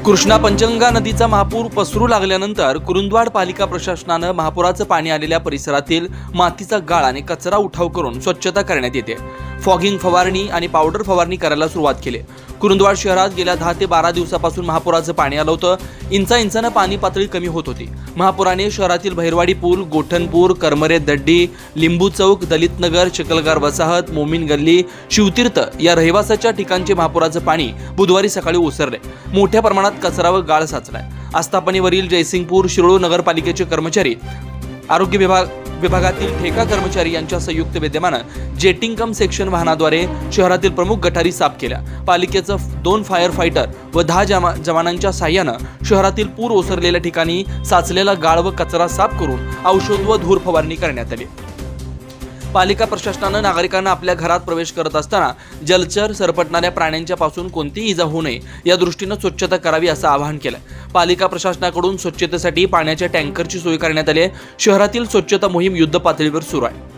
कृष्णा पंचगंगा नदीचा महापूर पसरू लागल्यानंतर कुरुंदवाड पालिका प्रशासनानं महापुराचं पाणी आलेल्या परिसरातील मातीचा गाळ आणि कचरा उठाव करून स्वच्छता करण्यात येते। फॉगिंग फवारणी आणि पावडर फवारणी करायला सुरुवात केली। कुरुंदवाड शहरात गेल्या 10 ते 12 दिवसापासून महापुराचं पाणी आलं होतं। इंचानं पाणी पातळी कमी होत होती। महापुराने शहरातील भैरवाडी पूल, गोठणपूर, करमरे दड्डी, लिंबू चौक, दलित नगर, चिखलगार वसाहत, मोमीन गल्ली, शिवतीर्थ या रहिवासाच्या ठिकाणचे महापुराचं पाणी बुधवारी सकाळी ओसरले। मोठ्या प्रमाणात कचरा व गाळ साचलाय। आस्थापनेवरील जयसिंगपूर, शिरोळ नगरपालिकेचे कर्मचारी, आरोग्य विभागातील ठेका कर्मचारी यांच्या संयुक्त विद्यमानं जेटिंग कम सेक्शन वाहनाद्वारे शहरातील प्रमुख गटारी साफ केल्या। पालिकेचं 2 फायर फायटर व 10 जवानांच्या साह्यानं शहरातील पूर ओसरलेल्या ठिकाणी साचलेला गाळ व कचरा साफ करून औषध व धूर फवारणी करण्यात आली। पालिका प्रशासनानं नागरिकांना आपल्या घरात प्रवेश करत असताना जलचर, सरपटणाऱ्या प्राण्यांच्या पासून कोणतीही इजा होऊ नये या दृष्टीनं स्वच्छता करावी असं आवाहन केलं। पालिका प्रशासनाकडून स्वच्छतेसाठी पाण्याच्या टँकरची सोय करण्यात आली आहे। शहरातील स्वच्छता मोहीम युद्ध पातळीवर सुरू आहे।